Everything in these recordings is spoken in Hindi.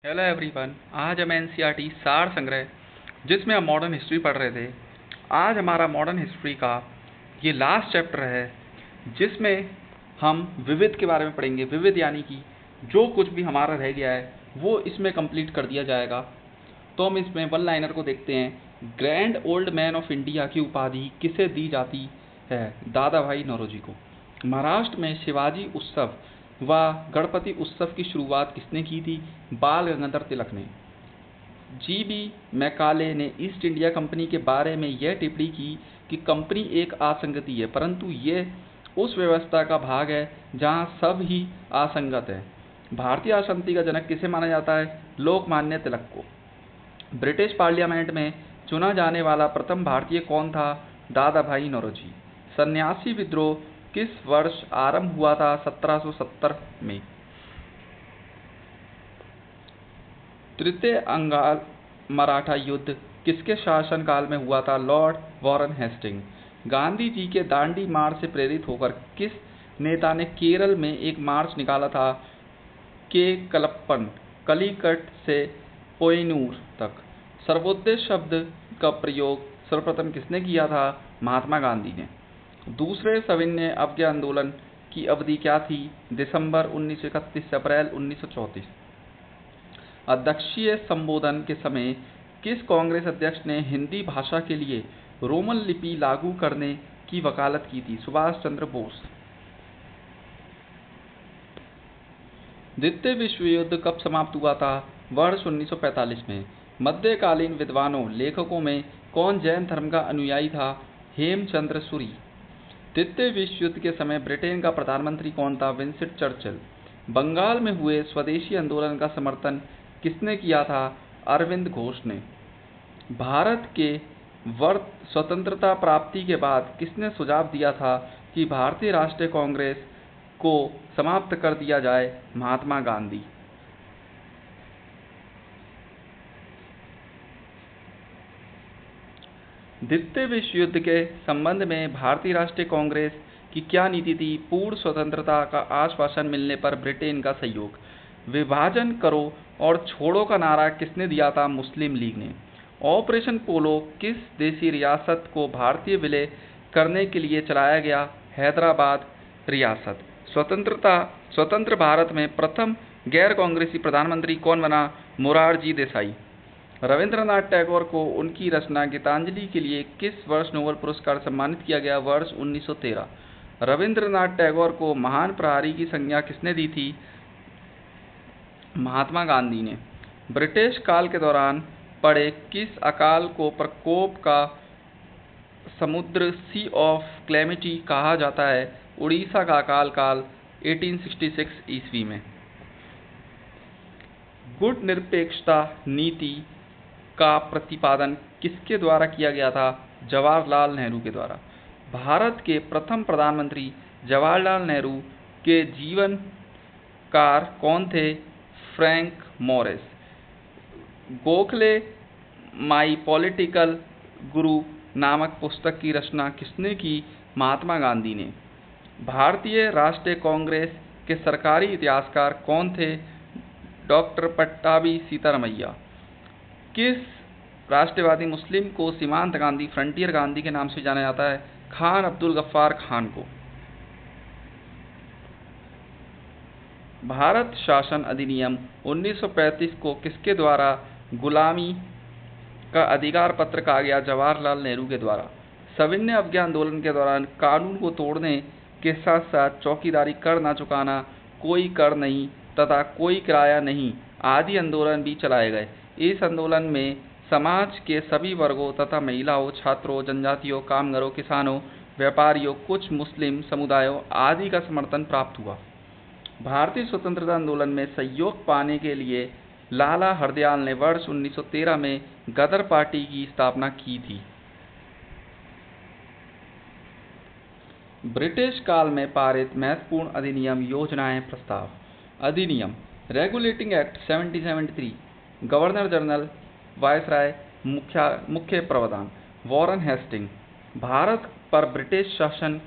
Hello everyone. आज हम एनसीईआरटी सार संग्रह जिसमें हम मॉडर्न हिस्ट्री पढ़ रहे थे, आज हमारा मॉडर्न हिस्ट्री का ये लास्ट चैप्टर है जिसमें हम विविध के बारे में पढ़ेंगे। विविध यानी कि जो कुछ भी हमारा रह गया है वो इसमें कंप्लीट कर दिया जाएगा। तो हम इसमें वन लाइनर को देखते हैं। Grand old man of India की उपाधि किसे दी जाती है? दादा भाई नौरोजी को। महाराष्ट्र में शिवाजी उत्सव व गणपति उत्सव की शुरुआत किसने की थी? बाल गंगाधर तिलक ने। जीबी मैकाले ने ईस्ट इंडिया कंपनी के बारे में यह टिप्पणी की कि कंपनी एक असंगति है, परंतु ये उस व्यवस्था का भाग है जहां सब ही असंगत है। भारतीय अशांति का जनक किसे माना जाता है? लोकमान्य तिलक को। ब्रिटिश पार्लियामेंट में चुना जाने वाला प्रथम भारतीय कौन था? दादा भाई नौरोजी। सन्यासी विद्रोह किस वर्ष आरंभ हुआ था? 1770 में। तृतीय अंगाल मराठा युद्ध किसके शासनकाल में हुआ था? Lord Warren Hastings. Gandhi ji के दांडी मार्च से प्रेरित होकर किस नेता ने केरल में एक मार्च निकाला था? के कलप्पन। कलिकट से पोयनूर तक सर्वोदय शब्द का प्रयोग सर्वप्रथम किसने किया था? महात्मा गांधी ने। दूसरे सविनय अवज्ञा आंदोलन की अवधि क्या थी? दिसंबर 1931 से अप्रैल 1934। अध्यक्षीय संबोधन के समय किस कांग्रेस अध्यक्ष ने हिंदी भाषा के लिए रोमन लिपि लागू करने की वकालत की थी? सुभाष चंद्र बोस। द्वितीय विश्व युद्ध कब समाप्त हुआ था? वर्ष 1945 में। मध्यकालीन विद्वानों लेखकों में कौन जैन धर्म का अनुयायी था? हेमचंद्र सूरी। द्वितीय विश्व युद्ध के समय ब्रिटेन का प्रधानमंत्री कौन था? Winston Churchill. बंगाल में हुए स्वदेशी आंदोलन का समर्थन किसने किया था? अरविंद घोष ने। भारत के स्वतंत्रता प्राप्ति के बाद किसने सुझाव दिया था कि भारतीय राष्ट्रीय कांग्रेस को समाप्त कर दिया जाए? महात्मा गांधी। द्वितीय विश्व युद्ध के संबंध में भारतीय राष्ट्रीय कांग्रेस की क्या नीति थी? पूर्ण स्वतंत्रता का आश्वासन मिलने पर ब्रिटेन का सहयोग। विभाजन करो और छोड़ो का नारा किसने दिया था? मुस्लिम लीग ने। ऑपरेशन पोलो किस देसी रियासत को भारतीय विलय करने के लिए चलाया गया? हैदराबाद रियासत। स्वतंत्र भारत में प्रथम गैर कांग्रेसी प्रधानमंत्री कौन बना? मोरारजी देसाई। रविंद्रनाथ टैगोर को उनकी रचना गीतांजलि के लिए किस वर्ष नोबेल पुरस्कार सम्मानित किया गया? वर्ष 1913। रविंद्रनाथ टैगोर को महान प्रहरी की संज्ञा किसने दी थी? महात्मा गांधी ने। ब्रिटिश काल के दौरान पड़े किस अकाल को प्रकोप का समुद्र सी ऑफ क्लेमिटी कहा जाता है? उड़ीसा का अकाल काल 1866 ईस्वी में। गुट निरपेक्षता नीति का प्रतिपादन किसके द्वारा किया गया था? जवाहरलाल नेहरू के द्वारा। भारत के प्रथम प्रधानमंत्री जवाहरलाल नेहरू के जीवनकार कौन थे? Frank Morris. Gokhale my political guru नामक पुस्तक की रचना किसने की? महात्मा गांधी ने। भारतीय राष्ट्रीय कांग्रेस के सरकारी इतिहासकार कौन थे? डॉक्टर पट्टाभी सीतारामैया। किस राष्ट्रवादी मुस्लिम को सीमांत गांधी, फ्रंटियर गांधी के नाम से जाना जाता है? खान अब्दुल गफ्फार खान को। भारत शासन अधिनियम 1935 को किसके द्वारा गुलामी का अधिकार पत्र कहा गया? जवाहरलाल नेहरू के द्वारा। सविनय अवज्ञा आंदोलन के दौरान कानून को तोड़ने के साथ साथ चौकीदारी, कर न चुकाना, कोई कर नहीं तथा कोई किराया नहीं आदि आंदोलन भी चलाए गए। इस आंदोलन में समाज के सभी वर्गों तथा महिलाओं, छात्रों, जनजातियों, कामगारों, किसानों, व्यापारियों, कुछ मुस्लिम समुदायों आदि का समर्थन प्राप्त हुआ। भारतीय स्वतंत्रता आंदोलन में सहयोग पाने के लिए लाला हरदयाल ने वर्ष 1913 में गदर पार्टी की स्थापना की थी। ब्रिटिश काल में पारित महत्वपूर्ण अधिनियम, योजनाएं, प्रस्ताव। अधिनियम regulating act 1773। Governor general, viceroy, मुख्य प्रावधान। Warren Hasting. भारत पर ब्रिटिश शासन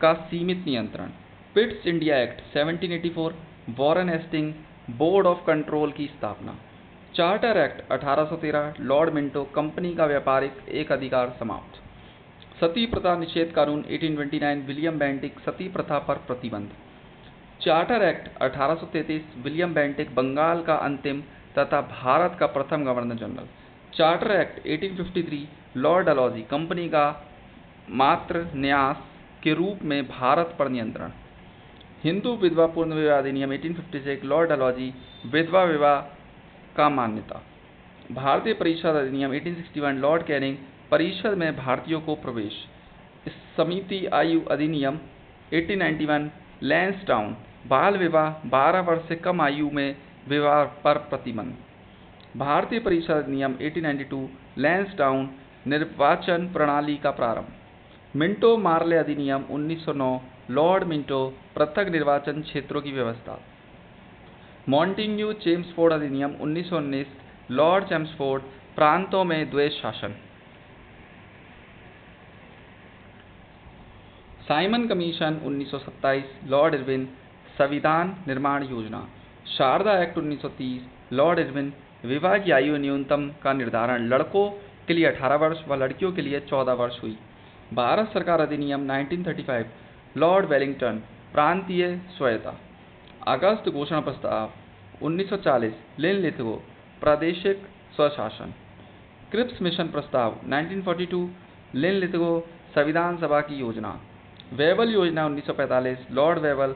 का सीमित नियंत्रण। Pitt's India act 1784। Warren Hasting board of control की स्थापना। Charter act 1813 lord Minto company का व्यापारिक एक अधिकार समाप्त। सती प्रथा निषेध कानून 1829 विलियम बेंटिक सती प्रथा पर प्रतिबंध। Charter act 1833 William Bentinck Bengal का अंतिम तथा भारत का प्रथम governor general. Charter act 1853 lord Dalhousie company का मात्र न्यास के रूप में भारत पर नियंत्रण। हिंदू विधवा पूर्ण विवाह अधिनियम 1856 लॉर्ड डलहौजी विधवा विवाह का मान्यता। भारतीय परिषद अधिनियम 1861 लॉर्ड कैनिंग परिषद में भारतीयों को प्रवेश। समिति आयु अधिनियम 1891 लैंसडाउन बाल विवाह 12 वर्ष से कम आयु में विवाह पर प्रतिबंध। भारतीय परिषद अधिनियम 1892 लैंसडाउन निर्वाचन प्रणाली का प्रारंभ। मिंटो मार्ले अधिनियम 1909 लॉर्ड मिंटो पृथक निर्वाचन क्षेत्रों की व्यवस्था। मॉन्टेग्यू चेम्सफोर्ड अधिनियम 1919 लॉर्ड चेम्सफोर्ड प्रांतों में द्वैध शासन। साइमन कमीशन 1927 लॉर्ड इरविन संविधान निर्माण योजना। शारदा एक्ट 1930 लॉर्ड इरविन विवाह की आयु न्यूनतम का निर्धारण लड़कों के लिए 18 वर्ष व लड़कियों के लिए 14 वर्ष हुई। भारत सरकार अधिनियम 1935 लॉर्ड वेलिंगटन प्रांतीय स्वायत्तता। अगस्त घोषणा प्रस्ताव 1940 लिन लिथगो प्रादेशिक स्वशासन। क्रिप्स मिशन प्रस्ताव 1942 लिन लिथगो संविधान सभा की योजना। वेवल योजना 1945 लॉर्ड वेवल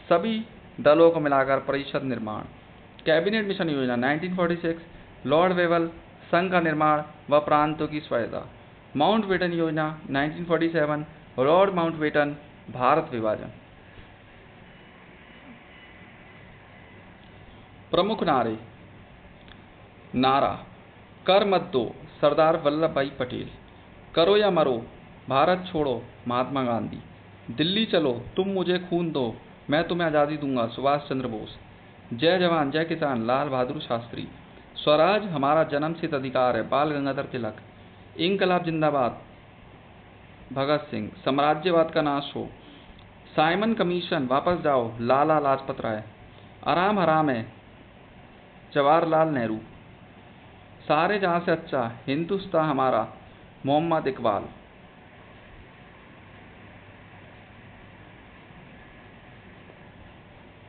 सभी दलों को मिलाकर परिषद निर्माण। कैबिनेट मिशन योजना 1946 लॉर्ड वेवल संघ का निर्माण व प्रांतों की स्वायत्तता। माउंटबेटन योजना 1947 लॉर्ड माउंटबेटन भारत विभाजन। प्रमुख नारे। नारा कर मत दो सरदार वल्लभ भाई पटेल। करो या मरो भारत छोड़ो महात्मा गांधी। दिल्ली चलो तुम मुझे खून दो मैं तुम्हें आज़ादी दूंगा सुभाष चंद्र बोस। जय जवान जय किसान लाल बहादुर शास्त्री। स्वराज हमारा जन्मसिद्ध अधिकार है बाल गंगाधर तिलक। इंकलाब जिंदाबाद भगत सिंह। साम्राज्यवाद का नाश हो। साइमन कमीशन वापस जाओ लाला लाजपत राय। आराम हराम है जवाहरलाल नेहरू। सारे जहां से अच्छा हिंदुस्तान हमारा मोहम्मद इकबाल।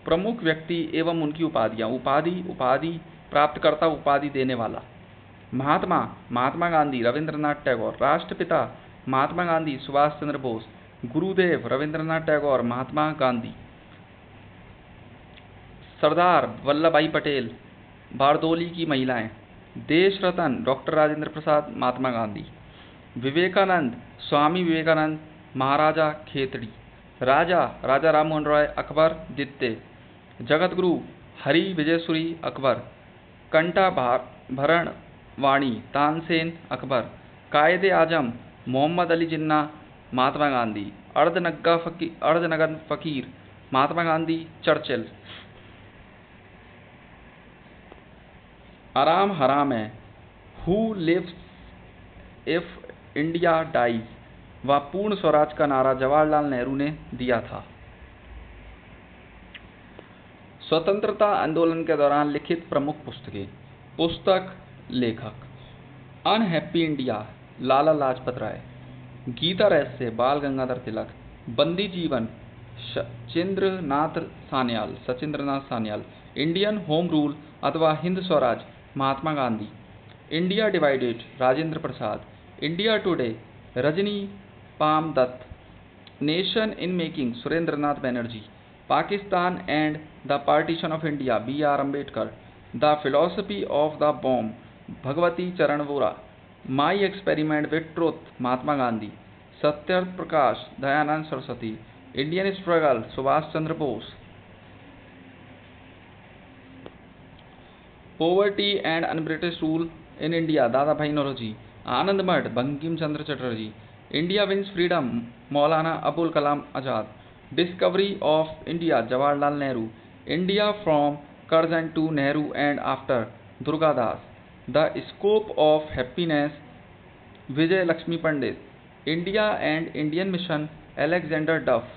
प्रमुख व्यक्ति एवं उनकी उपाधियां। उपाधि प्राप्तकर्ता उपाधि देने वाला। महात्मा गांधी रविंद्रनाथ टैगोर। राष्ट्रपिता महात्मा गांधी सुभाष चंद्र बोस। गुरुदेव रविंद्रनाथ टैगोर महात्मा गांधी। सरदार वल्लभ भाई पटेल बारदोली की महिलाएं। देश रत्न डॉक्टर राजेंद्र प्रसाद महात्मा गांधी। विवेकानंद स्वामी विवेकानंद महाराजा खेतड़ी। राजा राजा राममोहन रॉय अकबर द्वितीय। जगत गुरु हरि विजयसुरी अकबर। कंठा भरण वाणी तानसेन अकबर। कायदे आजम मोहम्मद अली जिन्ना महात्मा गांधी। अर्धनगन फकीर महात्मा गांधी चर्चिल। आराम हराम है who lives if India dies व पूर्ण स्वराज का नारा जवाहरलाल नेहरू ने दिया था। स्वतंत्रता आंदोलन के दौरान लिखित प्रमुख पुस्तकें। पुस्तक लेखक unhappy India Lala Lajpat Rai. Gita Rahasya Bal Gangadhar Tilak. Bandi Jeevan Sachindranath Sanyal. Indian home rule अथवा Hind Swaraj Mahatma Gandhi. India divided Rajendra Prasad. India today Rajani Palme Dutt. Nation in making Surendranath Banerjee. Pakistan and the partition of India B.R. Ambedkar. The philosophy of the bomb Bhagwati Charan Vohra. My experiment with truth Mahatma Gandhi. Satya Prakash Dayanand Saraswati. Indian struggle Subhash Chandra Bose. Poverty and unBritish rule in India Dada Bhai Naoroji. Anand Math Bankim Chandra Chatterjee. India wins freedom Maulana Abul Kalam Azad. Discovery of India Jawaharlal Nehru. India from Curzon to Nehru and after Durgadas. The scope of happiness Vijay Lakshmi Pandit. India and Indian mission Alexander Duff.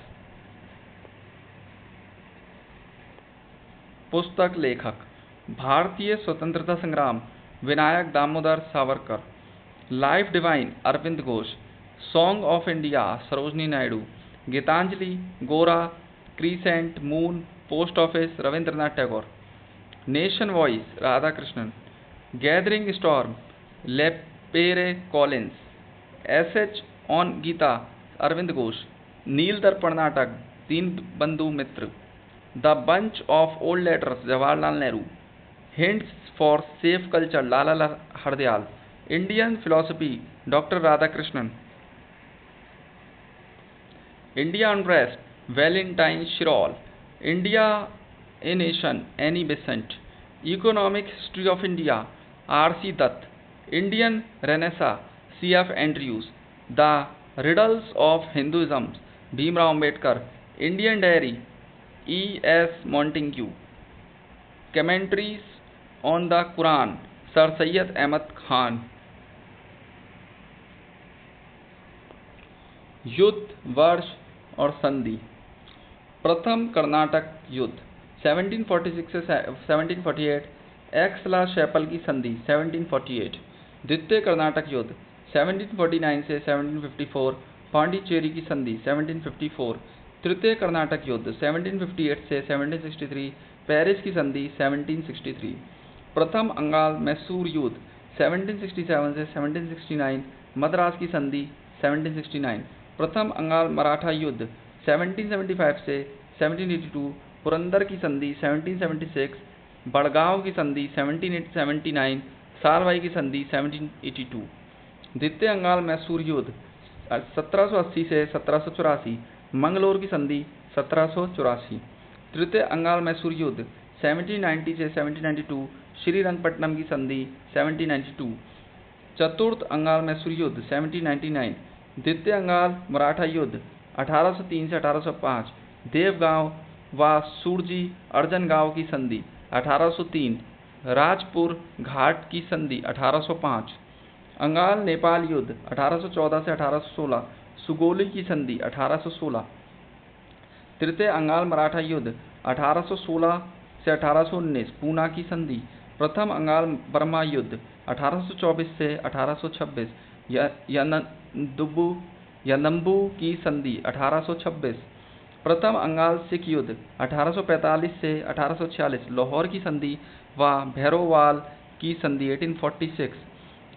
पुस्तक लेखक भारतीय स्वतंत्रता संग्राम Vinayak Damodar Savarkar, life divine Arvind Ghosh, song of India Sarojini Naidu, Gitanjali Gora, crescent moon post office Rabindranath Tagore, nation voice Radhakrishnan, gathering storm Lapierre Collins, essays on Gita Arvind Ghosh, Neel Darpan नाटक Dinabandhu Mitra, the bunch of old letters Jawaharlal Nehru, hints for self culture Lala Hardayal, Indian philosophy doctor Radhakrishnan, India unrest Valentine Chirol, India a nation Annie Besant, economic history of India आर.सी. Dutt, Indian renaissance C.F. Andrews, the riddles of Hinduism Bhimrao Ambedkar, Indian diary E.S. Montagu, commentaries on the Quran sir Syed Ahmad Khan. युद्ध वर्ष और संधि। प्रथम कर्नाटक युद्ध 1746 से 1748, एक्सला शैपल की संधि 1748। द्वितीय कर्नाटक युद्ध 1749 से 1754, पांडिचेरी की संधि 1754। तृतीय कर्नाटक युद्ध 1758 से 1763, पेरिस की संधि 1763। प्रथम अंगाल मैसूर युद्ध 1767 से 1769, मद्रास की संधि 1769। प्रथम अंगाल मराठा युद्ध 1775 से 1782, पुरंदर की संधि 1776, बड़गांव की संधि 1779, सालभाई की संधि 1782। द्वितीय अंगाल मैसूर युद्ध 1780 से 1784, मंगलोर की संधि 1784। तृतीय अंगाल मैसूर युद्ध 1790 से 1792, श्रीरंगपट्टनम की संधि 1792। चतुर्थ अंगाल मैसूर युद्ध 1799। द्वितीय अंगाल मराठा युद्ध 1803 से 1805, देवगांव व सूरजी अर्जन गांव की संधि 1803, राजपुर घाट की संधि 1805। अंगाल नेपाल युद्ध 1814 से 1816, सुगोली की संधि 1816। तृतीय अंगाल मराठा युद्ध 1816 से 1819, पूना की संधि। प्रथम अंगाल बर्मा युद्ध 1824 से 1826, यनम्बू की संधि 1826। प्रथम अंगाल सिख युद्ध 1845 से 1846, लाहौर की संधि व भैरोवाल की संधि 1846।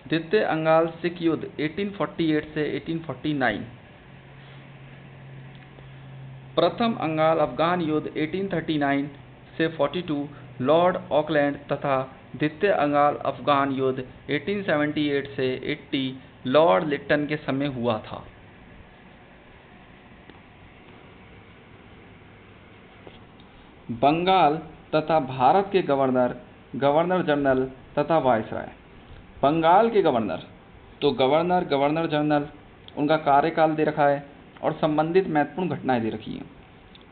द्वितीय अंगाल सिख युद्ध 1848 से 1849। प्रथम अंगाल अफगान युद्ध 1839 से 42, लॉर्ड ऑकलैंड तथा द्वितीय अंगाल अफगान युद्ध 1878 से 80, लॉर्ड लिट्टन के समय हुआ था। बंगाल तथा भारत के गवर्नर, गवर्नर जनरल तथा वायसराय। बंगाल के गवर्नर तो गवर्नर जनरल, उनका कार्यकाल दे रखा है और संबंधित महत्वपूर्ण घटनाएं दे रखी हैं।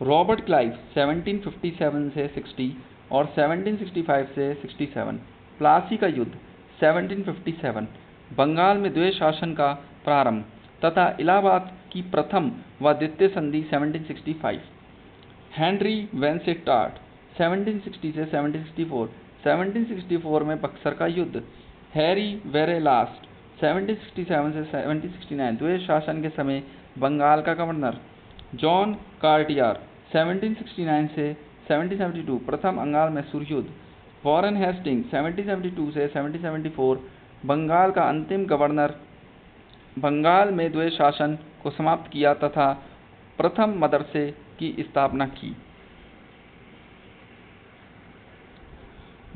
रॉबर्ट क्लाइव 1757 से 60 और 1765 से 67, प्लासी का युद्ध 1757, बंगाल में द्वैत शासन का प्रारंभ तथा इलाहाबाद की प्रथम व द्वितीय संधि 1765। हेनरी वेंसेटार्ट 1760 से 1764, 1764 में बक्सर का युद्ध। हैरी वेरेलास्ट 1767 से 1769, द्वैत शासन के समय बंगाल का गवर्नर। जॉन कार्टियर 1769 से 1772, प्रथम अंगाल मैसूर युद्ध। वॉरेन हेस्टिंग्स 1772 से 1774, बंगाल का अंतिम गवर्नर, बंगाल में द्वैत शासन को समाप्त किया तथा प्रथम मदरसे की स्थापना की।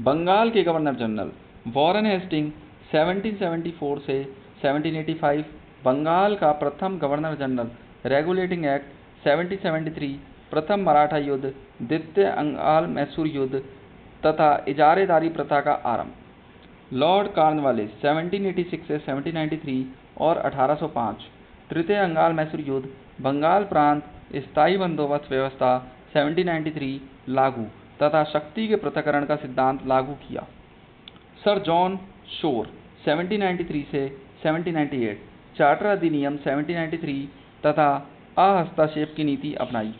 बंगाल के गवर्नर जनरल वॉरेन हेस्टिंग 1774 से 1785, बंगाल का प्रथम गवर्नर जनरल। रेगुलेटिंग एक्ट 1773, प्रथम मराठा युद्ध, द्वितीय अंगाल मैसूर युद्ध तथा इजारेदारी प्रथा का आरंभ। लॉर्ड कॉर्नवालिस 1786 से 1793 और 1805, तृतीय अंगाल मैसूर युद्ध, बंगाल प्रांत स्थायी बंदोबस्त व्यवस्था 1793 लागू तथा शक्ति के पृथक्करण का सिद्धांत लागू किया। सर जॉन शोर 1793 से 1798, चार्टर अधिनियम 1793 तथा अहस्तक्षेप की नीति अपनाई।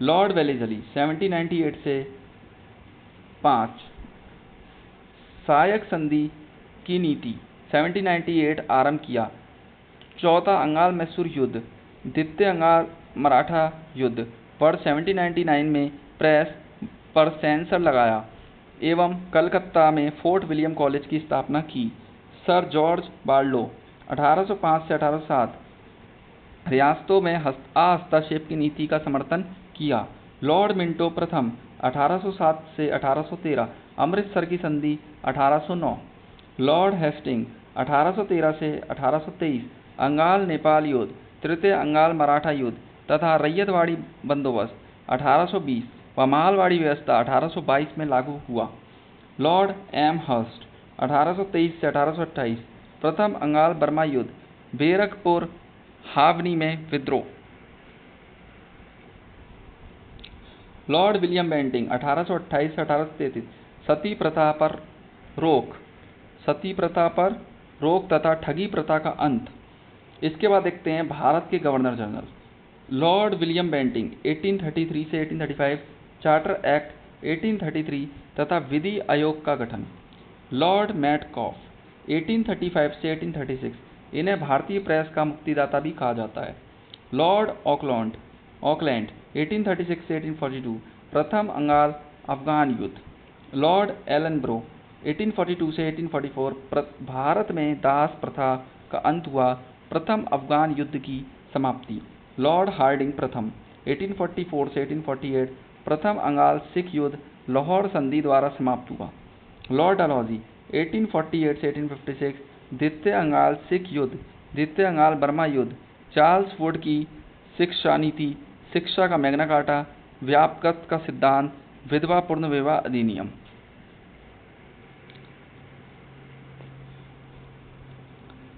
लॉर्ड वेलेजली 1798 से 5, सहायक संधि की नीति 1798 आरंभ किया। चौथा अंगाल मैसूर युद्ध, द्वितीय अंगाल मराठा युद्ध पर 1799 में प्रेस पर सेंसर लगाया एवं कलकत्ता में फोर्ट विलियम कॉलेज की स्थापना की। सर जॉर्ज बार्लो 1805 से 1807 रियासतों में हस्तक्षेप की नीति का समर्थन किया। लॉर्ड मिंटो प्रथम 1807 से 1813 अमृतसर की संधि 1809। लॉर्ड हेस्टिंग 1813 से 1823 अंगाल नेपाल युद्ध, तृतीय अंगाल मराठा युद्ध तथा रैयतवाड़ी बंदोबस्त 1820 व मालवाड़ी व्यवस्था 1822 में लागू हुआ। लॉर्ड एम हर्स्ट 1823 से 1828 प्रथम अंगाल बर्मा युद्ध, बैरकपुर हावनी में विद्रोह। लॉर्ड विलियम बेंटिंग 1828 से 1833 सती प्रथा पर रोक तथा ठगी प्रथा का अंत। इसके बाद देखते हैं भारत के governor general. Lord William Bentinck 1833 से 1835 चार्टर एक्ट 1833 तथा विधि आयोग का गठन। लॉर्ड मैटकॉफ 1835 से 1836 इन्हें भारतीय प्रेस का मुक्तिदाता भी कहा जाता है। लॉर्ड ऑकलैंड 1836 से 1842 प्रथम अंगाल अफगान युद्ध। लॉर्ड एलनब्रो 1842 से 1844 भारत में दास प्रथा का अंत हुआ, प्रथम अफगान युद्ध की समाप्ति। लॉर्ड हार्डिंग प्रथम 1844 से 1848 प्रथम अंगाल सिख युद्ध लाहौर संधि द्वारा समाप्त हुआ। लॉर्ड डलहौजी 1848 से 1856 द्वितीय अंगाल सिख युद्ध, द्वितीय अंगाल बर्मा युद्ध। चार्ल्स वुड की शिक्षा नीति, शिक्षा का मैग्ना कार्टा, व्यापकत्व का सिद्धांत, विधवा पूर्ण विवाह अधिनियम।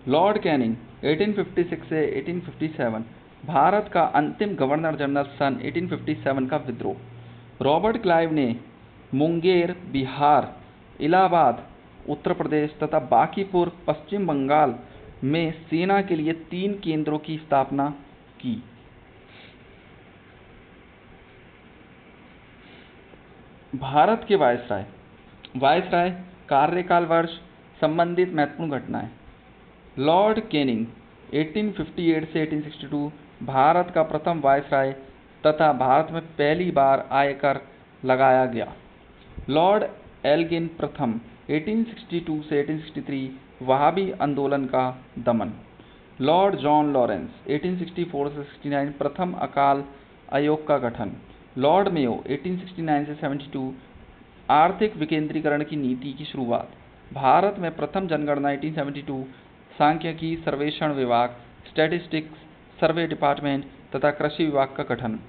लॉर्ड कैनिंग 1856 से 1857 भारत का अंतिम गवर्नर जनरल सन 1857 का विद्रोह। रॉबर्ट क्लाइव ने मुंगेर बिहार, इलाहाबाद उत्तर प्रदेश तथा बांकीपुर पश्चिम बंगाल में सेना के लिए 3 केंद्रों की स्थापना की। भारत के वायसराय कार्यकाल वर्ष, संबंधित महत्वपूर्ण घटनाएं। लॉर्ड कैनिंग 1858 से 1862 भारत का प्रथम वायसराय तथा भारत में पहली बार आयकर लगाया गया। लॉर्ड एल्गिन प्रथम 1862 से 1863 वहाबी आंदोलन का दमन। लॉर्ड जॉन लॉरेंस 1864 से 69 प्रथम अकाल आयोग का गठन। लॉर्ड मेयो 1869 से 72 आर्थिक विकेंद्रीकरण की नीति की शुरुआत। भारत में प्रथम जनगणना 1872 सांख्यिकी सर्वेक्षण विभाग, स्टैटिस्टिक्स सर्वे डिपार्टमेंट तथा कृषि विभाग का गठन।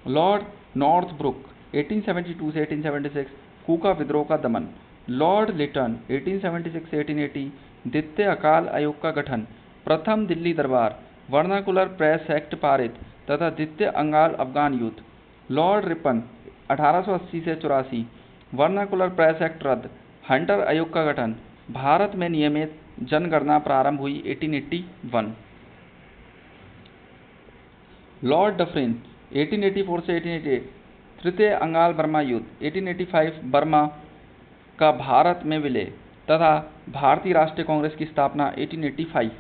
लॉर्ड नॉर्थब्रुक 1872 से 1876 कूका विद्रोह का दमन। लॉर्ड लिटन 1876 से 1880 द्वितीय अकाल आयोग का गठन। प्रथम दिल्ली दरबार, वर्नाकुलर प्रेस एक्ट पारित तथा द्वितीय अंगाल अफगान युद्ध। लॉर्ड रिपन 1880 से 84 वर्नाकुलर प्रेस एक्ट रद्द। हंटर आयोग का गठन। भारत में नियमित जनगणना प्रारंभ हुई 1881। लॉर्ड डफरिन 1884 से 1888 तृतीय अंगाल बर्मा युद्ध। 1885 बर्मा का भारत में विलय तथा भारतीय राष्ट्रीय कांग्रेस की स्थापना। 1885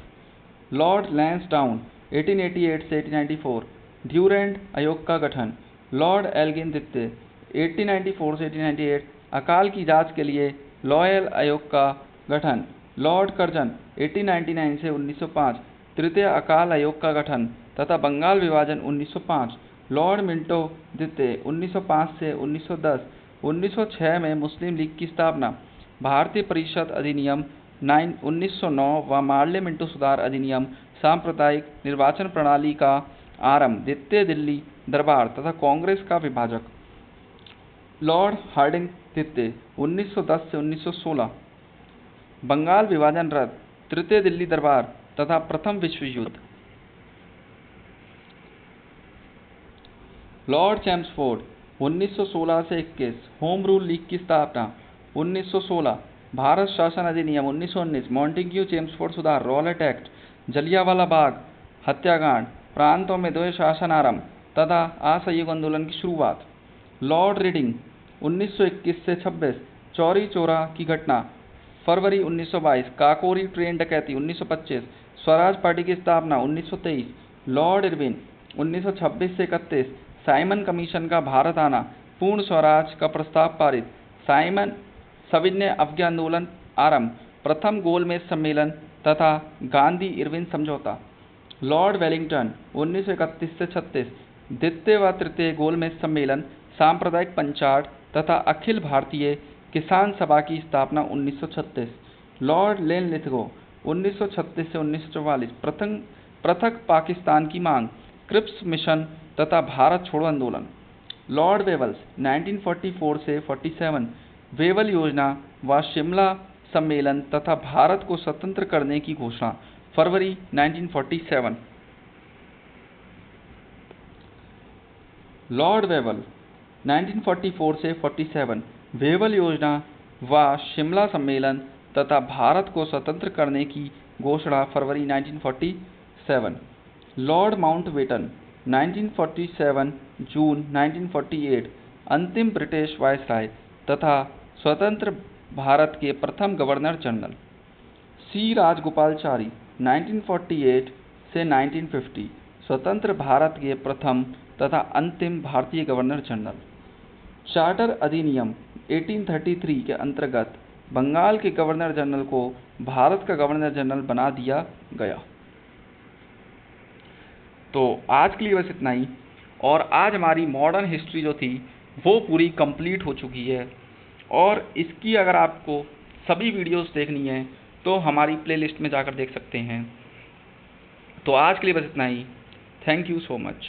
लॉर्ड लैंसडाउन 1888 से 1894 ड्यूरेंट आयोग का गठन। लॉर्ड एल्गिन द्वितीय 1894 से 1898 अकाल की जांच के लिए लॉयल आयोग का गठन। लॉर्ड कर्जन 1899 से 1905 तृतीय अकाल आयोग का गठन तथा बंगाल विभाजन 1905। लॉर्ड मिंटो द्वितीय 1905 से 1910 1906 में मुस्लिम लीग की स्थापना। भारतीय परिषद अधिनियम 1909 व मार्ले मिंटो सुधार अधिनियम। सांप्रदायिक निर्वाचन प्रणाली का आरंभ। द्वितीय दिल्ली दरबार तथा कांग्रेस का विभाजक। लॉर्ड हार्डिंग द्वितीय 1910 से 1916 बंगाल विभाजन रद्द। तृतीय दिल्ली दरबार तथा प्रथम विश्व युद्ध। लॉर्ड चैम्सफोर्ड 1916 से 21 होम रूल लीग की स्थापना। 1916 भारत शासन अधिनियम। 1919 मॉन्टेग्यू चैम्सफोर्ड सुधार रॉलेट एक्ट। जलियांवाला बाग हत्याकांड, प्रांतों में द्वैध शासन आरंभ तथा असहयोग आंदोलन की शुरुआत। लॉर्ड रीडिंग 1921 से 26 चौरी चौरा की घटना। फरवरी 1922 काकोरी ट्रेन डकैती 1925 स्वराज पार्टी की स्थापना 1923 लॉर्ड इरविन 1926 से 31 साइमन कमीशन का भारत आना पूर्ण स्वराज का प्रस्ताव पारित साइमन सविनय अवज्ञा आंदोलन आरंभ प्रथम गोलमेज सम्मेलन तथा गांधी इरविन समझौता लॉर्ड वेलिंगटन 1931 से 36 द्वितीय व तृतीय गोलमेज सम्मेलन सांप्रदायिक पंचायत तथा अखिल भारतीय किसान सभा की स्थापना 1936 लॉर्ड लिथगो 1936 से 1944 पृथक पाकिस्तान की मांग क्रिप्स मिशन तथा भारत छोड़ो आंदोलन लॉर्ड वेवल्स 1944 से 47 वेवल योजना व शिमला सम्मेलन तथा भारत को स्वतंत्र करने की घोषणा फरवरी 1947 लॉर्ड वेवल 1944 से 47 वेवल योजना व शिमला सम्मेलन तथा भारत को स्वतंत्र करने की घोषणा फरवरी 1947 लॉर्ड माउंटबेटन 1947 जून 1948 अंतिम ब्रिटिश वायसराय तथा स्वतंत्र भारत के प्रथम गवर्नर जनरल सी राजगोपालचारी 1948 से 1950 स्वतंत्र भारत के प्रथम तथा अंतिम भारतीय गवर्नर जनरल चार्टर अधिनियम 1833 के अंतर्गत बंगाल के गवर्नर जनरल को भारत का गवर्नर जनरल बना दिया गया। तो आज के लिए बस इतना ही और आज हमारी मॉडर्न हिस्ट्री जो थी वो पूरी कंप्लीट हो चुकी है और इसकी अगर आपको सभी वीडियोस देखनी है तो हमारी प्लेलिस्ट में जाकर देख सकते हैं। तो आज के लिए बस इतना ही। Thank you so much.